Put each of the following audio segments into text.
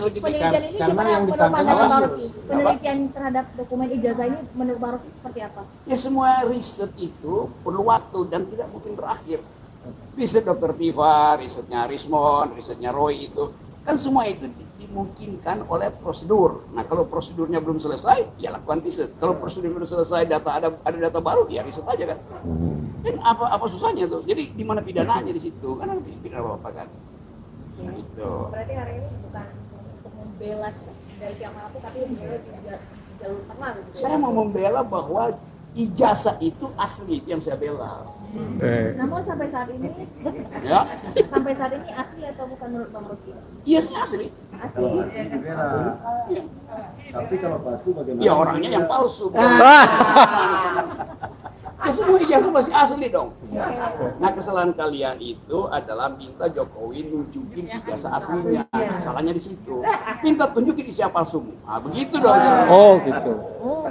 penelitian ini gimana menurut pandangan Maroki? Penelitian terhadap dokumen ijazah ini menurut Maroki seperti apa? Ya semua riset itu perlu waktu dan tidak mungkin berakhir. Riset Dr. Tifa, risetnya Rismon, risetnya Roy itu kan semua itu dimungkinkan oleh prosedur. Nah kalau prosedurnya belum selesai, ya lakukan riset. Kalau prosedur belum selesai, ada data baru, ya riset aja kan. Kan apa susahnya tuh? Jadi di mana pidananya di situ? Karena pidana apa kan? Nah, itu. Berarti hari ini bukan untuk membela dari pihak manapun, tapi membela di jalur tengah gitu. Saya mau membela bahwa ijazah itu asli, itu yang saya bela. Namun sampai saat ini, Ya, asli atau bukan menurut Bang Rocky? iya asli. Asli. Ya. Tapi kalau palsu bagaimana? Ya orangnya yang palsu. Ya semua ijazah masih asli dong. Nah kesalahan kalian itu adalah minta Jokowi nunjukin ijazah aslinya. Salahnya di situ. Minta tunjukin isi palsumu. Nah begitu dong. Oh gitu. Oh,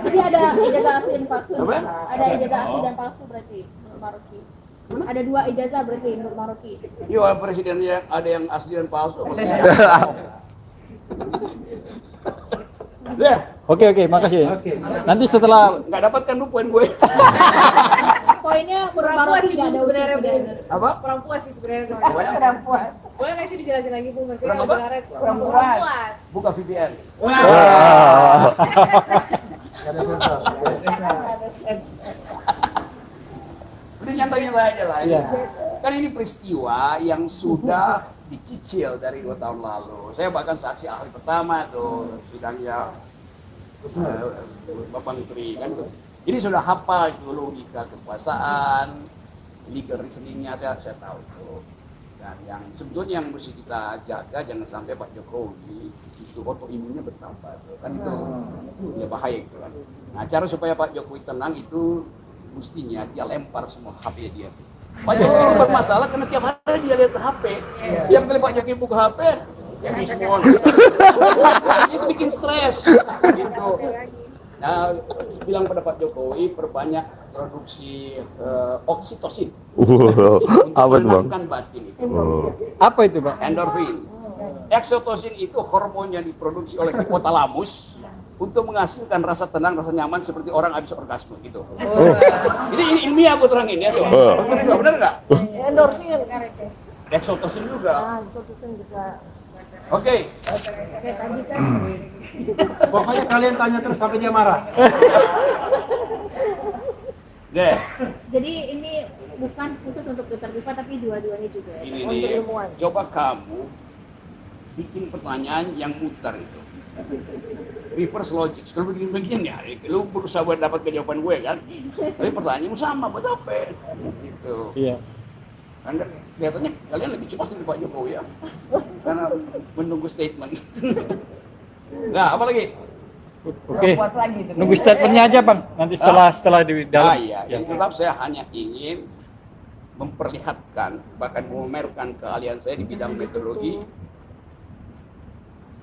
jadi ada ijazah asli dan palsu. Apa? Ada ijazah asli dan palsu berarti menurut Maroki. Ada 2 ijazah berarti menurut Maroki. Iya presiden yang ada yang asli dan palsu. Deh, Oke, makasih. Nanti setelah nggak dapatkan lu poin gue. Poinnya menurut Maroki nggak ada sebenarnya, Bu. Apa? Kurang puas sih sebenarnya sama Apanya? kurang puas. Boleh nggak sih dijelasin lagi Bu? Maksudnya Kurang apa? dengarnya kurang puas. Buka VPN. Udah nyantai-nyantai aja lah. Iya. Kan ini peristiwa yang sudah dicicil dari 2 tahun lalu. Saya bahkan saksi ahli pertama tuh sidangnya Bapak Menteri kan tuh. Ini sudah hafal itu logika kekuasaan, legal reasoningnya saya tahu tuh. Dan yang sebetulnya yang mesti kita jaga jangan sampai Pak Jokowi itu autoimunnya bertambah tuh. Kan itu ya bahaya gitu kan. Nah cara supaya Pak Jokowi tenang itu mestinya dia lempar semua HP dia. Pak Jokowi ini bermasalah karena tiap hari dia lihat HP. Tiap kali Pak Jokowi buka HP, yang di semua. Itu bikin stres. Gitu. Nah, bilang pada Pak Jokowi perbanyak produksi oksitosin. Apa itu bang? Menenangkan batin itu. apa itu, Bang? Endorfin. Oksitosin itu hormon yang diproduksi oleh hipotalamus untuk menghasilkan rasa tenang, rasa nyaman seperti orang habis orgasme gitu. Ini ilmiah aku terangin ya tuh. Benar nggak? Endorfin. Oksitosin juga. Oksitosin juga. Oke. Tadi kan Pokoknya kalian tanya terus sampai dia marah. Deh. jadi ini bukan khusus untuk Twitter Diva tapi dua-duanya juga. Ini nih. Coba kamu bikin pertanyaan yang muter itu. Reverse logic. Kalau begini ya, lu berusaha buat dapat jawaban gue kan. Tapi pertanyaanmu sama, buat apa? Gitu. Iya. Anda kelihatannya kalian lebih cepat dari Pak Jokowi ya. Karena menunggu statement. Nah, apa lagi? Oke. Nunggu statementnya aja, Bang. Nanti setelah di dalam. Iya. Yang tetap saya hanya ingin memperlihatkan, bahkan memamerkan keahlian saya di bidang metodologi.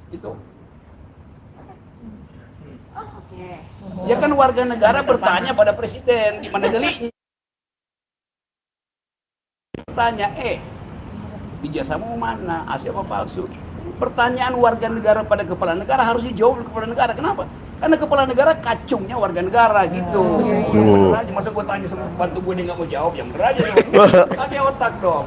Itu. Ya kan warga negara bertanya pada presiden di mana deliknya. Bertanya, ijazahmu mana? Asli apa palsu? Pertanyaan warga negara pada kepala negara harus dijawab oleh kepala negara. Kenapa? Karena kepala negara kacungnya warga negara gitu. Masa gue tanya sama bantu gue dia nggak mau jawab, yang bener aja dong. Pakai otak dong.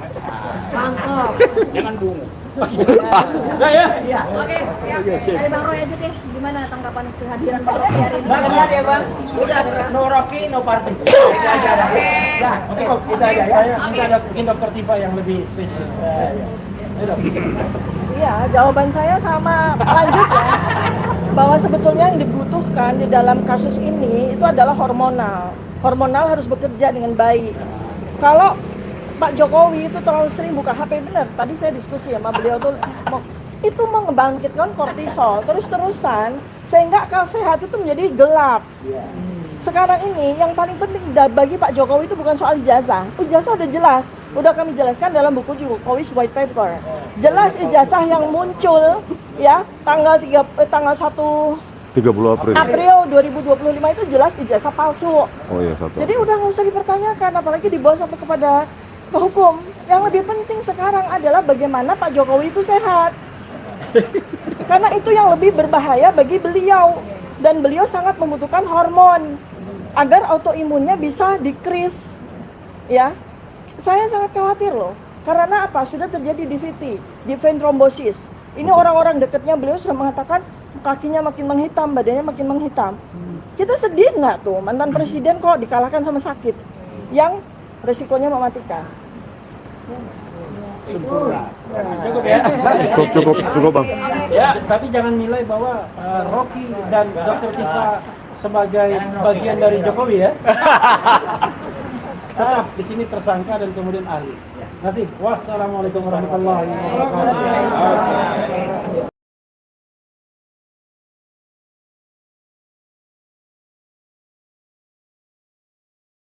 Mantap. Jangan dungu. Udah ya? Oke, siap. Dari Bang Roy aja deh, gimana tanggapan kehadiran Bang Roy hari ini? Bang, ya Bang. Udah no Rocky, no party. Itu aja. Nah, cukup itu aja. Saya minta ada mungkin Dokter Tifa yang lebih spesifik. Iya, jawaban saya sama lanjut ya. Bahwa sebetulnya yang dibutuhkan di dalam kasus ini itu adalah hormonal. Hormonal harus bekerja dengan baik. Kalau Pak Jokowi itu terlalu sering buka HP, benar. Tadi saya diskusi sama beliau tuh, itu membangkitkan kortisol terus-terusan sehingga akal sehat itu menjadi gelap. Sekarang ini yang paling penting bagi Pak Jokowi itu bukan soal ijazah. Ijazah udah jelas, udah kami jelaskan dalam buku Jokowi's White Paper. Jelas ijazah yang muncul ya tanggal 1 30 April 2025 itu jelas ijazah palsu. Oh iya, satu. Jadi udah nggak usah dipertanyakan, apalagi dibawa sampai kepada ke hukum. Yang lebih penting sekarang adalah bagaimana Pak Jokowi itu sehat. Karena itu yang lebih berbahaya bagi beliau. Dan beliau sangat membutuhkan hormon agar autoimunnya bisa decrease. Ya, saya sangat khawatir loh. Karena apa? Sudah terjadi DVT, deep vein thrombosis. Ini orang-orang dekatnya beliau sudah mengatakan kakinya makin menghitam, badannya makin menghitam. Kita sedih nggak tuh mantan presiden kok dikalahkan sama sakit yang resikonya mematikan. Cukup ya. Cukup bang. Ya, tapi jangan nilai bahwa Rocky dan Dr. Tifa sebagai bagian dari Jokowi ya. Tetap di sini tersangka dan kemudian ahli. Terima kasih. Wassalamualaikum warahmatullahi wabarakatuh.